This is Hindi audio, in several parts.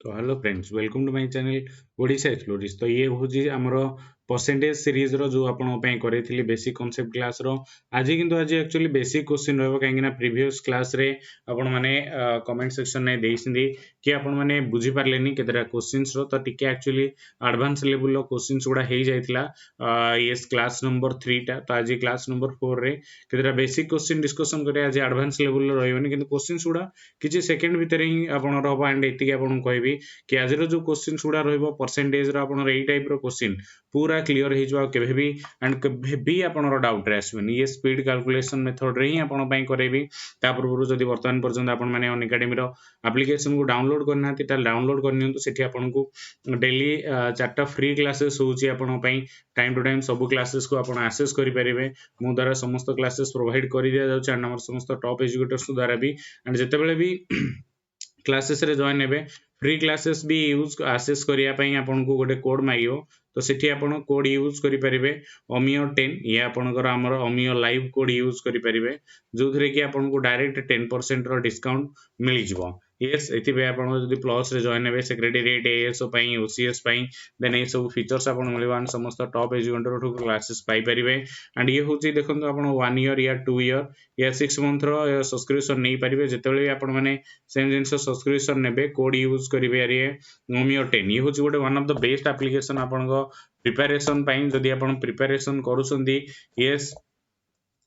तो hello friends, welcome to my channel Odisha explorist. तो ये हूँ आमर परसेंटेज सीरीज रो जो आपण करें बेसिक कॉन्सेप्ट क्लास रो आज किंतु आज एक्चुअली बेसिक क्वेश्चन रहो कहीं प्रीवियस क्लास रे आपण माने कमेंट सेक्शन में देइसिंदी कि आपण माने बुझी पारलेनी केतरा क्वेश्चंस रो तो टिके एक्चुअली एडवांस लेवल रो क्वेश्चंस गुडा हे जाइतला यस क्लास नंबर 3 टा। तो आज क्लास नंबर 4 रे केतरा बेसिक क्वेश्चन डिस्कशन करे आज एडवांस लेवल रो रहबनी किंतु क्वेश्चंस गुडा किछि सेकंड भीतर ही आपण रहबा एंड एतिके आपण कहबी कि आज जो क्वेश्चन गुड़ा परसेंटेज रो यही टाइप रो क्वेश्चन पूरा क्लीयर हो जाओ केबे भी एंड केबे भी आपनरो डाउट रे आसबनी ये स्पीड कैलकुलेशन मेथड रे ही आपण पई करेबी। ता पूर्व जदि वर्तमान पर्यंत आपण माने अन एकेडमी रो एप्लीकेशन को डाउनलोड करना ता डाउनलोड करनियंतु सेठी आपण को डेली 4टा फ्री क्लासेस होची आपण पई टाइम टू टाइम सब क्लासेस को आपण एक्सेस करि परिबे। मो द्वारा समस्त क्लासेस प्रोवाइड करि दिया जाउछ एंड हमर समस्त टॉप एजुकेटर्स द्वारा भी एंड जते बेले भी क्लासेस रे जॉइन हेबे फ्री क्लासेस भी यूज एक्सेस करिया पई आपन को गोटे कोड माइयो तो सेठी आपन कोड यूज करि परिबे अमियो 10 ये आपनकर हमर अमियो लाइव कोड यूज करि परिबे जो थरे कि आपन को डायरेक्ट 10% रो डिस्काउंट मिलि जिवो। यस एथि बे आपन जदि प्लस रे जॉइन हेबे सेक्रेटरीएट एएसओ पई ओसीएस पई देन ए सब फीचर्स आपन मिलवान समस्त टॉप एजुकेटर ठो क्लासेस पाई परिबे एंड ये होची देखंतु आपन 1 ईयर या 2 ईयर या 6 मंथ रो सब्सक्रिप्शन नै परिबे जेतेबेले आपन माने सेम जिंस सब्सक्रिप्शन नेबे कोड यूज करिवे अरे ओमियो 10 ये होची गोटे one of the best application आपन को प्रिपरेशन पई जदि आपन प्रिपरेशन करूसंदी यस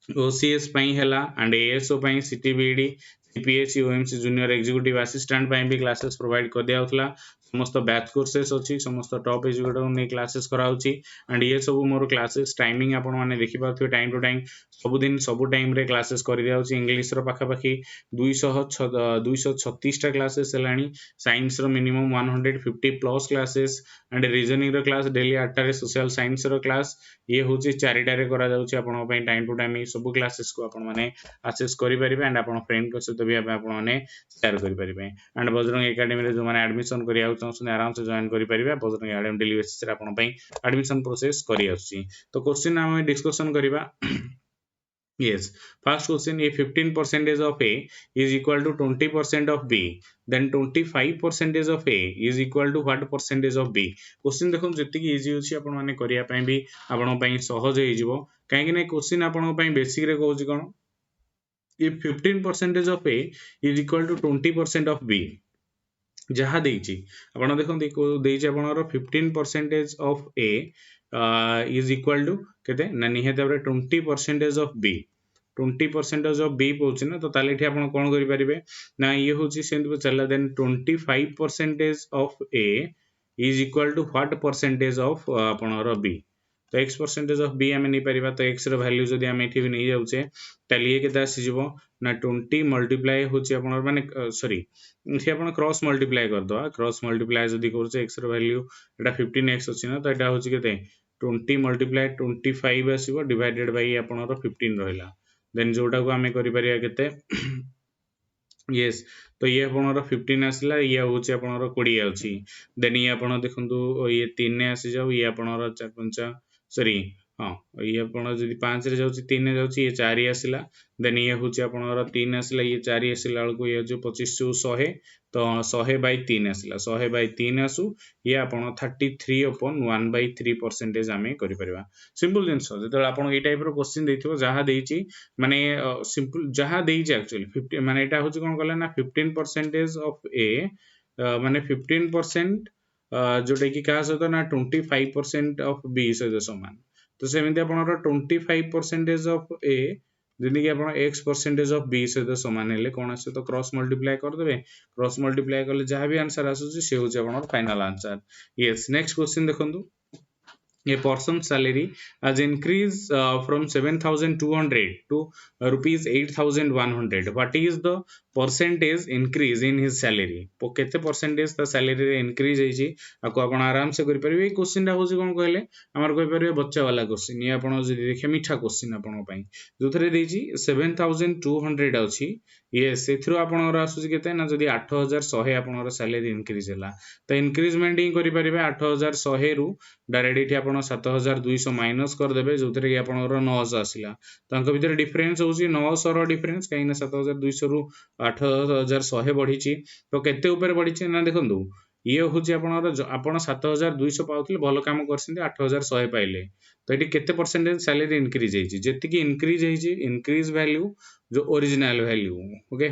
ओसीएस पई हैला एंड एएसओ पई CTBD CPSC OMC junior executive assistant पई भी क्लासेस प्रोवाइड कर दिया होतला समस्त बैच कोर्सेस अछि समस्त टॉप एजुकेटर ने क्लासेस कराउची एंड ये सब मोर क्लासेस टाइमिंग आपण माने देखि पाथि टाइम टू टाइम सब दिन सब टाइम रे क्लासेस कर दिया होची इंग्लिश रो पाखा पाखी 236 टा क्लासेस हलानी साइंस रो minimum 150 plus classes and reasoning रो क्लास डेली 8 रे सोशल साइंस रो क्लास ये होची 4 टा रे करा जाउची आपण पई टाइम टू टाइम सब क्लासेस को आपण माने एक्सेस करि परिबे एंड आपण फ्रेंड को सहित भी आपण माने शेयर करि परिबे एंड बजरंग एकेडमी रे जो माने एडमिशन करिया चाहछन आराम से जॉइन करि परिबे बजरंग एकेडमी डेली बेसिस रे आपण पई एडमिशन प्रोसेस करि आछी। तो क्वेश्चन हम डिस्कशन करिबा। Yes, first question if 15% of A is equal to 20% of B then 25% of A is equal to what percentage of B। Question देखो जति की इजी होची आपण माने करिया पई भी आपण पई सहज हे जिवो काहे कि नै क्वेश्चन आपण पई बेसिक रे कहूची कोन if 15% of A is equal to 20% of B जहाँ देइची आपण देखो देइची आपनर 15% of A is equal to केते ना निहे तबरे 20% of B 20% of B पहुंचे ना तो ताले आपण कोन करि परिबे ना ये होची सेंत चला then 25% of A is equal to what percentage of आपनर B तो x परसेंटेज ऑफ b हमें नहीं परिबा तो x रो वैल्यू जदी हम एठी भी नहीं जाउचे ताली ये केता आसी जिवो ना 20 मल्टीप्लाई होची आपनर माने सॉरी इथे आपण क्रॉस मल्टीप्लाई कर दो क्रॉस मल्टीप्लाई जदी करचे x रो वैल्यू एटा 15x अछि ना तो एटा होची केते 20 मल्टीप्लाई 25 आसीबो डिवाइडेड बाय आपनर 15 रहला देन जोटा को हमें करि परिया केते यस तो ये आपनर 15 आसला ये होची आपनर 20 आउची देन ये आपण देखंतु ये 3 ने आसी जाऊ ये आपनर 4 5 सॉरी हाँ ये आपण जदी 5 रे जाउची 3 ने जाउची ये 4 आसीला देन ये होची आपनर 3 आसीला ये 4 आसीला को ये जो 25 से 100 तो 100/3 आसीला 100/3 आसु ये आपण 33/1/3% हमें करि परिबा सिंपल जिंस जते आपण ए टाइप रो क्वेश्चन देथिबो जहा देइची माने सिंपल जहा देइची एक्चुअली 50 माने एटा होची कोन कहला ना 15% ऑफ A माने 15% जोटे की का सहित ना 25% ऑफ B सहित समान तो सेमिति आपनर 25% ऑफ A जदि कि आपण x परसेंटेज ऑफ b सहित समान हेले कोन आसे तो क्रॉस मल्टीप्लाई कर देबे क्रॉस मल्टीप्लाई करले जहां भी आंसर आसुची से होची आपण final answer. Yes next question देखंतु a person salary has increased from 7,200 to rupees 8,100 what is the percentage increase in his salary तो केते परसेंटेज ता सैलरी रे इंक्रीज हेची आको आपण आराम से करि परिबे क्वेश्चन दा होची कोन कहले हमर कहि परिबे बच्चा वाला क्वेश्चन ये आपण जदि देखे मीठा क्वेश्चन आपण पई जोथरे देची 7,200 अछि ये सेथरो आपण आसुची केते ना जदि 8,100 आपण सैलरी इंक्रीज हैला तो इंक्रीजमेंट ही करि परिबे 8,100 रु डायरेक्ट इठी आपण 7,200 माइनस कर देबे जोथरे कि आपण 900 आसिला तांको भीतर डिफरेंस होची 900 रो डिफरेंस काइना 7,200 रु 8,100 बढ़ीची तो केते ऊपर बढ़ीची ना देखंतु ये हूँ आपण 7200 पाउथिले भल काम करसिंदे 8100 पाइले तो ये केते परसेंटेज सैलरी इंक्रीज होइछि जेतिकी इंक्रीज होइछि इंक्रीज वैल्यू जो ओरिजिनल वैल्यू ओके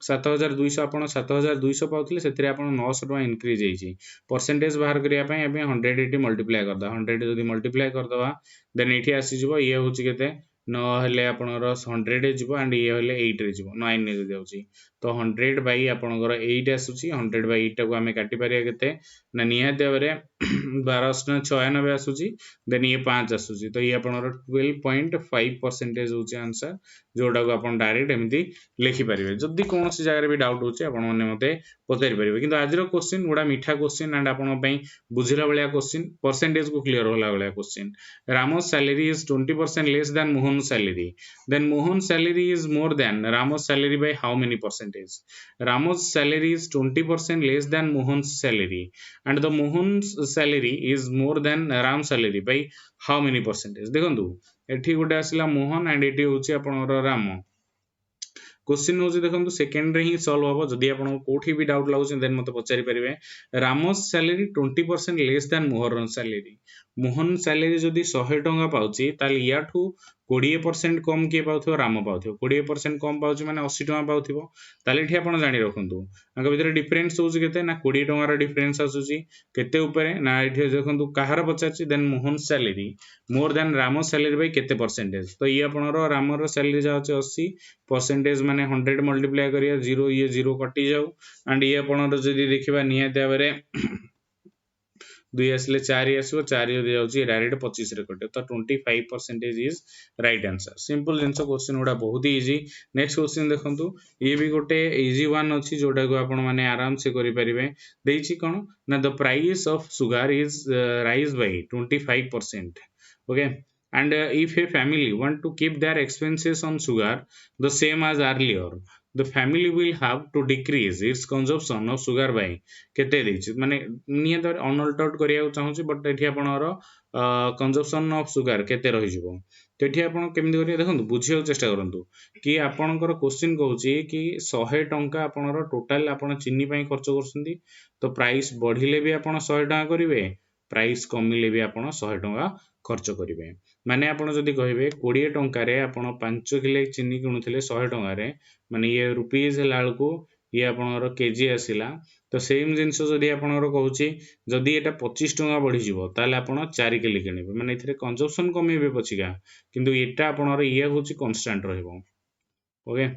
7200 आपण 7200 पाउथिले सेतिरे आपण 900 टका इंक्रीज होइछि परसेंटेज बाहर करिया पय एबे 100 एटी मल्टीप्लाई करदा 100 जदी मल्टीप्लाई करदवा देन एठी आसी जिवो ये होछि केते 9 हेले आपणर 100 जिवो एंड ये हेले 8 रे जिवो 9 ने जाउछि तो 100 बाई आपणकर 8 आसुछि 100 बाई 8 टाको आमे काटि पारिया केते ना निहाती भाबरे 1296 आसुछि देन ये 5 आसुछि तो ये आपणर 12.5% होछि आंसर जोडा को आपण डायरेक्ट एमती लिखि परिबे जदी कोनोसी जगह भी डाउट होछि आपण माने मते पचारि परिबे किंतु आजिरो क्वेश्चन गुडा मीठा क्वेश्चन एंड आपण पई बुझिला बलिया क्वेश्चन परसेंटेज को क्लियर होला Ballia question Ramo's salary is 20% less than Mohan's salary. Then Mohan's salary is more than Ramo's salary by how many percentage? Ramo's salary is 20% less than Mohan's salary, and the Mohan's salary is more than Ram's salary by how many percentage? देखंतु एठी गोटे आसिला मोहन एंड एठी होची आपनर राम क्वेश्चन होची देखंतु सेकंड रे ही सॉल्व हबो जदी आपन कोठी भी डाउट लागुछ देन मते पचारि परिबे रामस salary 20% less than Mohan salary Mohan salary जदी 100 टंका पाउची ताल याठू 20% कम के पाउथो राम पाउथो 20% कम पाउची माने 80 टंका पाउथिबो ताले एठी आपन जानि रखंतु अंक भितर डिफरेंस होची केते ना 20 टंका रो डिफरेंस आसुची केते ऊपर ना एठी देखंतु काहार पचारची then Mohan salary more than Ram salary by केते परसेंटेज तो ये आपनरो राम रो सैलरी जाउची 80 परसेंटेज माने 100 मल्टीप्लाई करिया 0 ये 0 कटि जाऊ एंड ये आपनरो जदी देखिबा निहाती भाबरे 2 आसले 4 आसो 4 जदी जाउची डायरेक्ट 25 रे कटे तो 25% इज राइट आंसर सिंपल जिंस क्वेश्चन उडा बहुत इजी नेक्स्ट क्वेश्चन देखंतु ये भी गोटे इजी वन अछि जोडा को आपण माने आराम से करि परिबे देइछि कोन ना the price of sugar is rise by 25% okay and if a family want to keep their expenses on sugar the same as earlier the family will have to decrease its consumption of sugar by केते देछि माने नियत अनअल्टर्ड करिया चाहूछि बट एठी आपनर कंजम्पशन ऑफ सुगर केते रहि जिवो तो एठी आपण केमि करिया देखंतु बुझियो चेष्टा करंतु कि आपनकर क्वेश्चन कहूछि कि 100 टंका आपनर टोटल आपण चीनी पई खर्च करसुंदी तो प्राइस बढ़िले भी आपण 100 टंका करिवे प्राइस कमिले भी आपण 100 टंका खर्च करिवे माने आपण जदी कहिबे 20 टंका रे आपण 5 किलो चीनी किनुथिले 100 टंका रे माने ये रुपीस लालको ये आपनर केजी आसिला तो सेम जिंस जदी आपनर कहूछि जदी एटा 25 टंका बढ़ी जिवो ताले आपण 4 किलो किनिबे माने इथरे कंजम्पशन कमिबे पछिका किंतु एटा आपनर ये होछि कांस्टेंट रहइबो ओके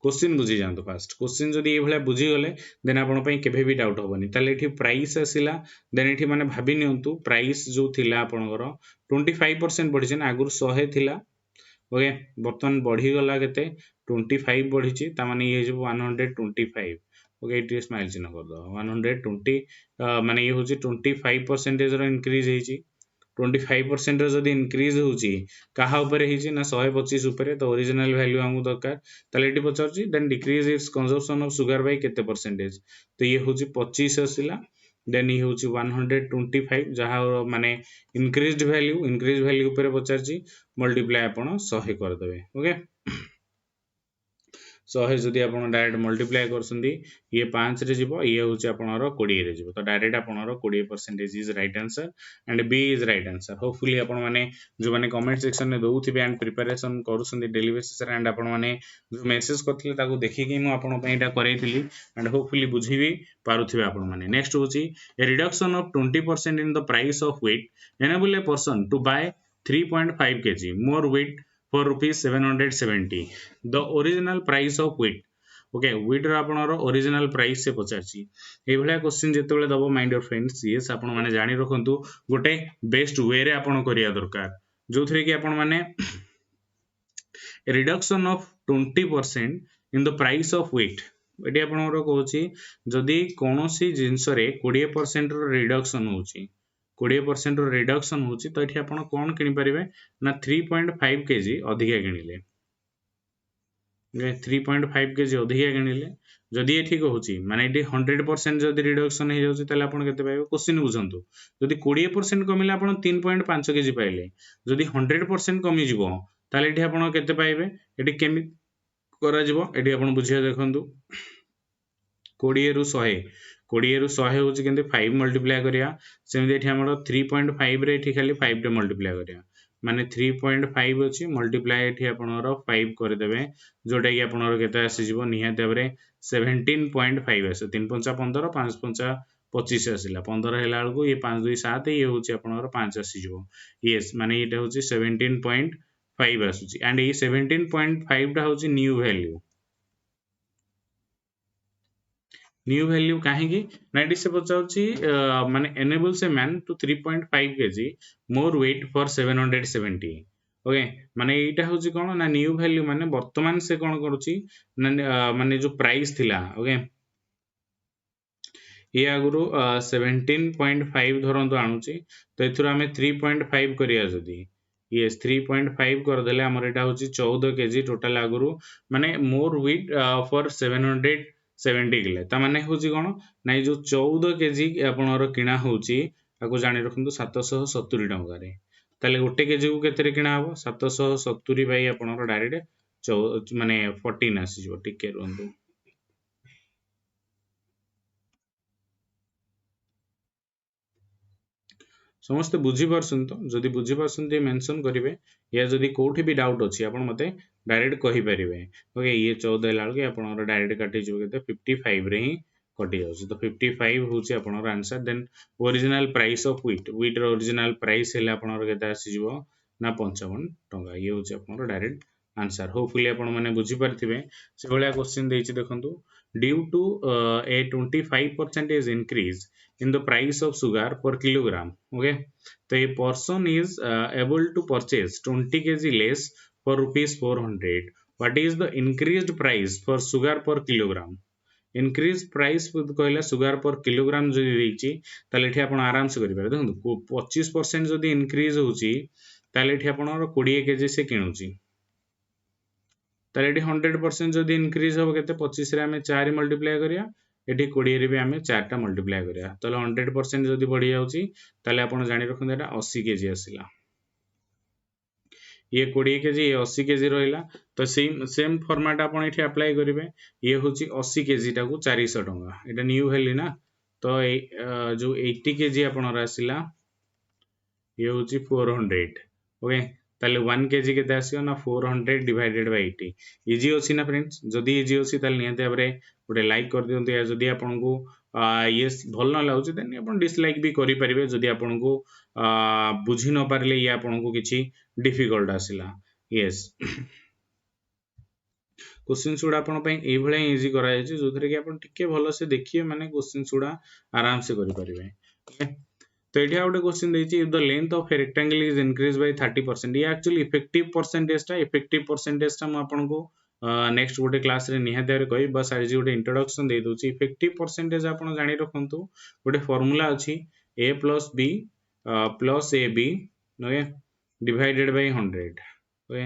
क्वेश्चन बुझी जानतो फास्ट क्वेश्चन जदी ए भले बुझी गले देन आपण पई केबे भी डाउट होबनी ताले एठी प्राइस आसिला देन एठी माने भाबी नियंतु प्राइस जो थिला आपनकर 25% बढ़ी छै ना आगुर 100 थिला ओके बर्तन बढ़ी गला केते 25 बढ़ी छी ता माने ये जो 125 ओके एटी स्माइल चिन्ह कर दो 120 माने ये होची 25% रो इंक्रीज हे छी 25% रो जदी इंक्रीज होची कहा ऊपर हे छी ना 125 ऊपर तो ओरिजिनल वैल्यू हमु दरकार ताले एटी पचरची then decrease its consumption of sugar by केते परसेंटेज तो ये होची 25 आसिला देन ये होची 125 जहा माने इंक्रीज्ड वैल्यू ऊपर पचरची मल्टीप्लाई आपण 100 कर देबे ओके 100 जदी आपण डायरेक्ट मल्टीप्लाई करसंदी ये 5 रे जिवो ये होची आपनरो 20 रे जिवो तो डायरेक्ट आपनरो 20% is right answer and B is right answer hopefully आपण माने जो माने कमेंट सेक्शन में दोउथिबे एंड प्रिपरेशन करसंदी डेली बेसिस रे एंड आपण माने जो मेसेज करथिले ताको देखि कि मु आपण पई एटा करैथिली एंड होपफुली बुझी भी पारुथिबे आपण माने नेक्स्ट होची a reduction of 20% in the price of wheat enable a person to buy 3.5 kg more wheat for rupees 770 the original price of wheat okay wheat रो आपनरो ओरिजिनल प्राइस से पचारची ए भलिया क्वेश्चन जेते बेले दबो माय डियर फ्रेंड्स यस आपण माने जानि रखंतु गोटे बेस्ट वे रे आपण करिया दरकार जोथरे कि आपण माने reduction of 20% in the price of wheat एटी आपनरो कहूची जदी कोनोसी जिंस रे 20% रो रिडक्शन होची 20% रो रिडक्शन होची तो एठी आपण कोन किनि परिबे ना 3.5 kg अधिका किनिले 3.5 kg अधिका किनिले जदी एठी कहूची माने एठी 100% जदी रिडक्शन हे जाउची तले आपण केते पाइबो क्वेश्चन बुझंतु जदी 20% कमिले आपण 3.5 kg पाइले जदी 100% कमी जिवो ताले एठी आपण केते पाइबे एठी केमि करा जिवो एठी आपण बुझिया देखंतु 20 रु 100 20 रु 100 होची केंते 5 मल्टीप्लाई करिया सेमि एठी हमर 3.5 रे एठी खाली 5 टे मल्टीप्लाई करिया माने 3.5 अछि मल्टीप्लाई एठी आपनर 5 कर देबे जोटा कि आपनर केते आसी जिवो निहाते बरे 17.5 आसे 3 5 15 5 5 25 आसिला 15 हैला बेलको ये 5 2 7 ये होची आपनर 5 आसी जिवो यस माने एटा होची 17.5 आसुची एंड ये 17.5 टा होची न्यू वैल्यू न्यू वैल्यू कहीं ना ये से पचाऊँगी माने enables a man to 3.5 kg more weight for 770 okay माने एटा होची कोन ना न्यू वैल्यू माने वर्तमान से कोन करूची माने जो प्राइस थिला ओके ये आगुरु 17.5 धरंतु आणुची तो एथुर आमे 3.5 करिया जदी यस 3.5 कर देले हमर एटा होची 14 केजी टोटल आगुरु माने मोर वेट फॉर 770 किलो ता माने होची कोन नै जो 14 केजी आपनर किना होची ताको जानि रखंतु 770 टंका रे ताले गोटे केजी को केतरे किना हबो 770 बाई आपनर डायरेक्ट माने 14 आसी जो टिके रहंतु समस्त बुझी परसन तो जदि बुझी परसन जे मेंशन करिवे या जदि कोठी भी डाउट अछि आपण मते डायरेक्ट कहि परिवे ओके ये 14 लाल के आपण डायरेक्ट काटि जो केते 55 रे ही कटि जाउछ तो 55 होची आपण answer then original price of wheat रो ओरिजिनल प्राइस हेले आपण केते आसी जिवो ना 55 टंका ये होची आपण डायरेक्ट आंसर होपफुली आपण माने बुझी परथिबे से भलिया क्वेश्चन देछि देखंतु due to a 25% increase in the price of sugar per kilogram okay so a person is able to purchase 20 kg less for rupees 400 what is the increased price for sugar per kilogram increase price कहला sugar per kilogram जदि देछि ताले एठी आपण आराम से करि पारे देखंतु 25% जदि increase होछि ताले एठी आपण 20 kg से किनुछि ताले एठी 100% जदि increase हो केते 25 रे हमें 4 मल्टीप्लाई करिया एठी 20 रे भी हमें 4 टा मल्टीप्लाई करिया ताले 100% जदि बढ़ी जाउची ताले आपण जानि रखन एटा 80 केजी आसिला ये 20 केजी ये 80 केजी रहिला तो सेम फॉर्मेट आपण एठी अप्लाई करिवे ये होची 80 केजी टा को 400 टंका एटा न्यू वैल्यू ना तो जो 80 केजी आपण आसिला ये होची 400 ओके ताले 1 केजी केते आसियो ना 400 डिवाइडेड बाय 80 इजी अछि ना फ्रेंड्स जदी इजी अछि ताले नियते हमरे गोटे लाइक कर दियंतु या जदी आपन को यस भल न लागुची देन आपन डिसलाइक भी करि परिबे जदी आपन को बुझी न पारले या आपन को किछि डिफिकल्ट आसिला यस क्वेश्चन सुडा आपन पय ए भले इजी करा जाय जो थरे कि आपन टिके भलो से देखिए माने क्वेश्चन सुडा आराम से करि परिबे ओके तो एठी आउट क्वेश्चन देछि if the length of a rectangle is increase by 30% ये एक्चुअली इफेक्टिव परसेंटेज ता म आपन को नेक्स्ट गोटे क्लास रे निहाते रे कहि बस आज गोटे इंट्रोडक्शन दे दोछि इफेक्टिव परसेंटेज आपन जानि रखंतु गोटे फार्मूला अछि a plus b plus ab okay divided by 100 okay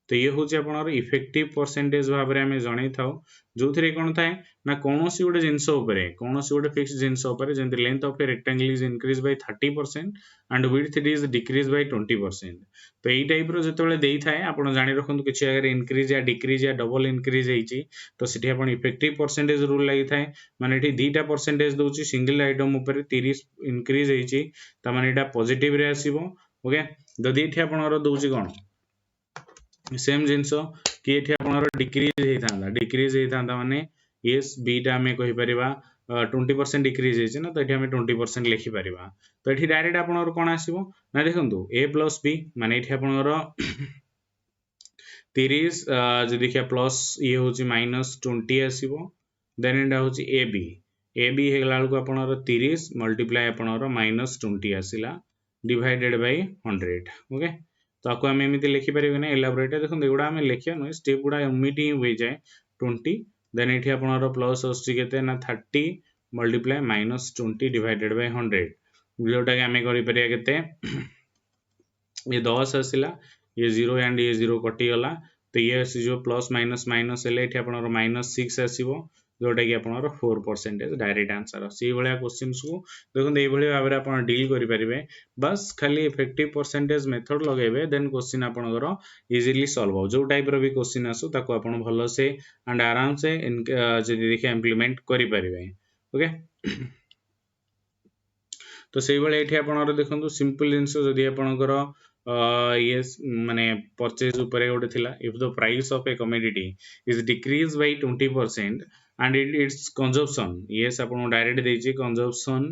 तो ये होची आपनर इफेक्टिव परसेंटेज भाबरे हमें जणै थाउ जो थरे कोन थाए ना कोनोसी गोटे जिंस ऊपर कोनोसी गोटे फिक्स जिंस ऊपर जेंति length of a rectangle is increase by 30% and width it is decrease by 20% तो एई टाइप रो जेतेबेले देई थाए आपण जानि रखंतु किछि अगर इंक्रीज या डिक्रीज या डबल इंक्रीज हेची तो सिटी आपण इफेक्टिव परसेंटेज रूल लागि थाए माने एठी दीटा परसेंटेज दोची सिंगल आइटम ऊपर 30 इंक्रीज हेची त माने एटा पॉजिटिव रे आसीबो ओके जदी एठी आपणर दोची कोन सेम जिंसो कि एठी आपणर डिक्रीज हेतांदा माने यस बी टा हमें कहि परिबा 20% डिक्रीज हेछि ना तो एठी हमें 20% लिखि परिबा तो एठी डायरेक्ट आपणर कोन आसीबो ना देखंतु a plus b माने एठी आपणर 30 जे देखिया प्लस ये होछि -20 आसीबो देन एटा होछि ab हे गला को आपणर 30 मल्टीप्लाई आपणर -20 आसीला डिवाइडेड बाय 100 ओके तो आपको हम एमिति लिखि परिबे ना एलाबोरेट देखो एगुडा हम लिखिया न स्टेप गुडा ओमिट ही होई जाय 20 देन एठी आपनरो प्लस असछि केते ना 30 मल्टीप्लाई -20 डिवाइडेड बाय 100 जोटा के हमें करि परिया केते ये 10 आसिला ये 0 एंड ये 0 कटि गला तो ये आसी जो प्लस माइनस माइनस हेले एठी आपनरो -6 आसीबो जोटा कि आपनरो 4% डायरेक्ट आंसर सी भलिया क्वेश्चंस को देखो ए भलिया भाबरे आपन डील करि परिबे बस खाली इफेक्टिव परसेंटेज मेथड लगेबे देन क्वेश्चन आपनरो इजीली सॉल्व हो जो टाइप रो भी क्वेश्चन आसु ताको आपन भलो से एंड आराम से जदि देखि इंप्लीमेंट करि परिबे ओके तो से भाई ये आप देखो सिंपल जिनस जदि आपंकर ये माने परचेज उपरे गोटे थिला if the price of A commodity is decrease by 20% and its consumption yes आपन डायरेक्ट देछि consumption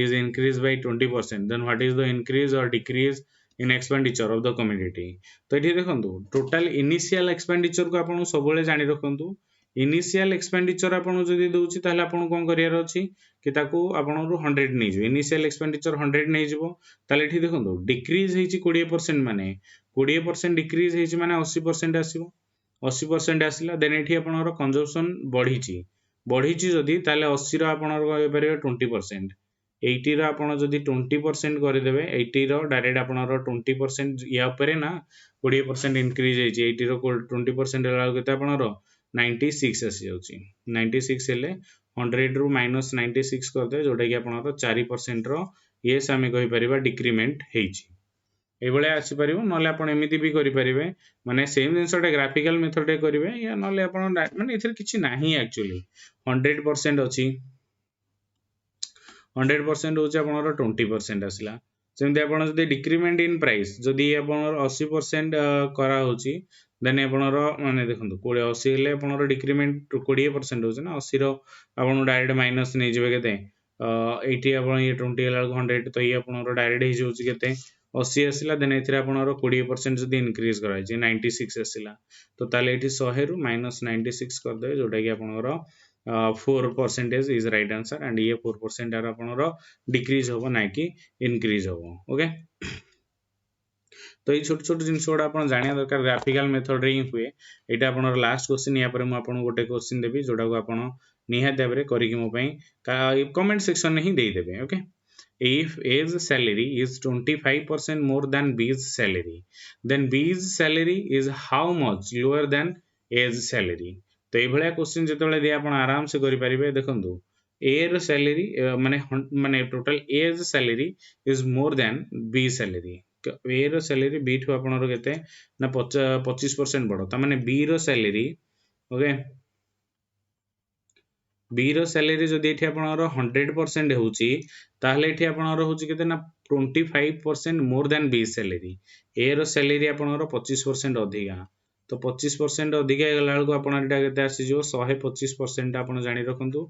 is increased by 20% then what is the increase or decrease in expenditure of the commodity तो ये देखंतु टोटल इनिशियल एक्सपेंडिचर को आपन सबले जानि रखंतु इनिशियल एक्सपेंडिचर आपन जदि दउछि ताहले आपन कोन करियार अछि कि ताकू आपन 100 नै जो इनिशियल एक्सपेंडिचर 100 नै जिवो ताले एठी देखंतु डिक्रीज हेछि 20% माने 20% डिक्रीज हेछि माने 80% आसीबो 80% आसिला देन एठी आपनर कंजम्पशन बढ़ीची जदि ताले 80 रो आपनर कहि परिबे 20% 80 रो आपण जदि 20% कर देबे 80 रो डायरेक्ट आपनर 20% या ऊपर ना 20% इंक्रीज हेछि 80 रो 20% होला केते आपनर 96 आसी जाउची 96 हेले 100 रू माइनस 96 कर दे जोटा कि आपनर 4% रो येस आमे कहि परिबा डिक्रीमेंट हेछि ए भले आसी परिबो नले आपण एमिति भी करि परिबे माने सेम जिंसटा ग्राफिकल मेथड रे करिवे या नले आपण माने इथर किछि नाही एक्चुअली 100% अछि 100% होची आपनर 20% आसिला सेमते आपण जदि डिक्रीमेंट इन प्राइस जदि आपनर 80% करा होची देन आपनर माने देखंतु 80 हेले आपनर डिक्रीमेंट 20% होची ना 80 रो आपण डायरेक्ट माइनस नै जिवे केते 80 आपण ये 20 हेला 100 तो ये आपनर डायरेक्ट हे जोची केते 80 आसिला देन एथिरा आपनर 20% जदि इंक्रीज करा जे 96 आसिला तो ताले एठी 100 रू माइनस 96 कर दे जोटा कि आपनर 4% is right answer and ये 4% आर आपनर डिक्रीज होबो ना कि इंक्रीज होबो ओके तो ये छोट छोट जिंस गुडा आपण जानिया दरकार ग्राफिकल मेथड रे ही हुए एटा आपनर लास्ट क्वेश्चन या पर मु आपन गोटे क्वेश्चन देबी जोडा को आपण निहात भाबरे करी कि मो पई कमेंट सेक्शन में ही दे देबे okay if A's salary is 25% more than B's salary then B's salary is how much lower than A's salary तो ये भलिया क्वेश्चन जेतेबेले दे आपण आराम से करि परिबे देखंतु A रो सैलरी माने माने total A's salary is more than B salary A रो सैलरी B ठु आपनर केते ना 25% बडो त माने B रो सैलरी ओके B रो सैलरी जदि एठी आपनर 100% होउची ताहले एठी आपनर होउची केते ना 25% more than B salary A रो सैलरी आपनर 25% अधिका तो 25% अधिका गला बेलको आपण एटा केते आसी जो 125% आपण जानि रखंतु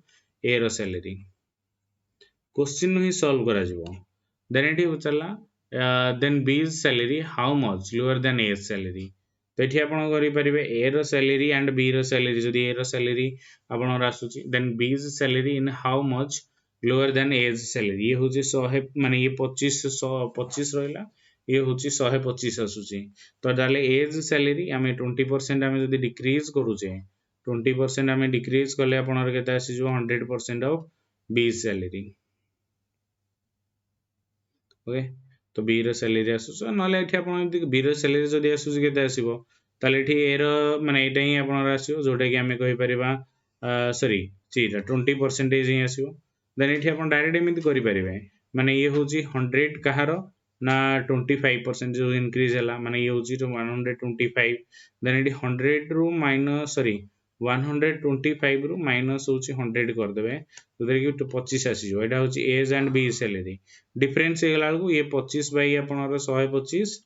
A रो सैलरी क्वेश्चन ही सॉल्व करा जिवो देन एठी चला then B salary how much lower than A salary तो एठी आपण करि परिबे A रो सैलरी एंड B रो सैलरी जदि A रो सैलरी आपण आसुची then B salary in how much lower than A salary ये होची 100 माने ये 25 रहला ये होची 125 आसुची तो डाले एज सैलरी आमे 20% आमे जदि डिक्रीज करूचे 20% आमे डिक्रीज करले आपनर केते आसी जो 100% ऑफ बी सैलरी ओके तो बी रो सैलरी आसुछ नले एठी आपन बी रो सैलरी जदि आसुछ केते आसीबो ताले एठी ए रो माने एटा ही आपनर आसीबो जोटा कि आमे कहि परिबा सॉरी चीटा 20% ही आसीबो देन एठी आपन डायरेक्ट एमिति करि परिबे माने ये होची 100 कहारो ना 25% जो इंक्रीज हला माने ये होची 125 देन एटी 100 रू माइनस सॉरी 125 रू माइनस होची 100 कर देबे तो देखि 25 आसी जो एटा होची A and B salary difference हे गला को ये 25 बाय आपनर 125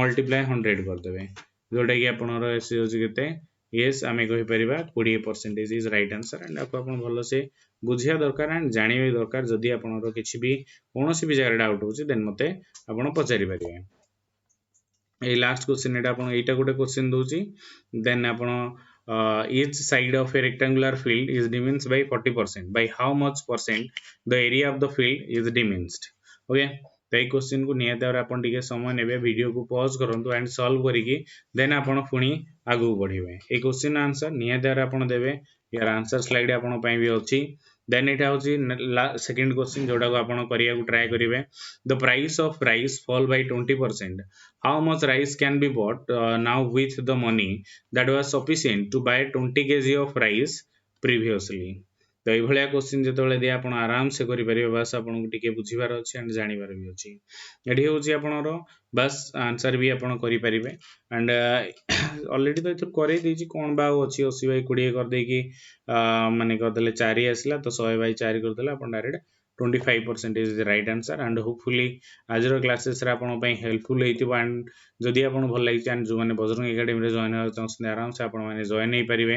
मल्टीप्लाई 100 कर देबे जोटा कि आपनर एसी होची केते यस आमे कहि परिबा 20% इज राइट आंसर एंड आपको आपन भलो से बुझिया दरकार एंड जानिबे दरकार जदि आपनर किछि भी कोनोसी भी जगह डाउट होची देन मते आपन पचारि परिबे ए लास्ट क्वेश्चन एटा आपन एटा गोटे क्वेश्चन दोची देन आपन each side of a rectangular field is diminished by 40% by how much percent the area of the field is diminished okay तो ये क्वेश्चन को नियत और आपन टिके समय नेबे वीडियो को पॉज करंतु एंड सॉल्व करिकि देन आपन पुनी आगु बढ़िबे ए क्वेश्चन आंसर नियत और आपन देबे यार आंसर स्लाइड आपन पई भी अछि देन एटा होची सेकंड क्वेश्चन जोडा को आपन करिया को ट्राई करिवे the price of rice fall bye 20% how much rice can be bought now with the money that was sufficient to buy 20 kg of rice previously तो ये क्वेश्चन जो दिए आप आराम से करेंगे बस आपको टी बुझीबार अच्छे एंड जानवर भी अच्छी ये हूँ बस आंसर भी आप करेंगे एंड ऑलरेडी तो ये कौन बा अच्छी 80/20 करदेकी माने करदे 4 आसला तो 100/4 करदे आप direct 25% is the right answer and hopefully आज क्लासेस हेल्पफुल होइतिबो एंड जदि आपको भल लगी एंड जो मैंने बजरंग एकेडमी जॉइन होगा चाहते आराम से आप जॉइन हो पारे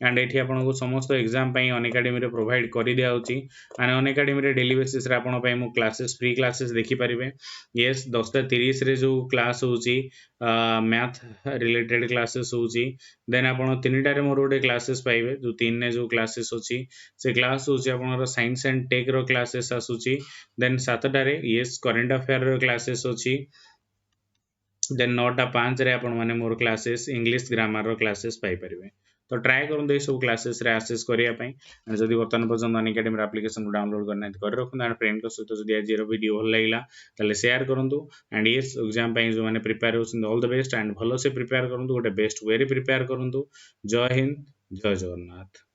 एंड ये आपको समस्त एग्जाम अनएकाडेमी प्रोवाइड कर दिया and Unacademy daily basis classes free classes देखिपारे येस 10:30 रे जो क्लास होची मैथ रिलेटेड क्लासेस होची देन आप 3टारे मोर गोटे क्लासेस पाइबे जो 3 ने जो क्लासेस अच्छी से क्लास होची आपनर साइंस एंड टेक रो क्लासेस आसुची देन 7टारे येस करंट अफेयर रो क्लासेस अच्छी देन 9टा 5 रे आपण माने मोर क्लासेस इंग्लिश ग्रामर रो क्लासेस पाई परिबे तो ट्राई करन दे सब क्लासेस रे एक्सेस करिया पई एंड जदि वर्तमान पर्यंत अनएकाडेमी एप्लीकेशन को डाउनलोड करना कर रखु एंड फ्रेंड को सहित जदि आज वीडियो भल लागला ताले शेयर करंतु एंड यस एग्जाम पई जो माने प्रिपेयर होसन ऑल द बेस्ट एंड भलो से प्रिपेयर करंतु गोटे बेस्ट वे रे प्रिपेयर करंतु जय हिंद जय जगन्नाथ।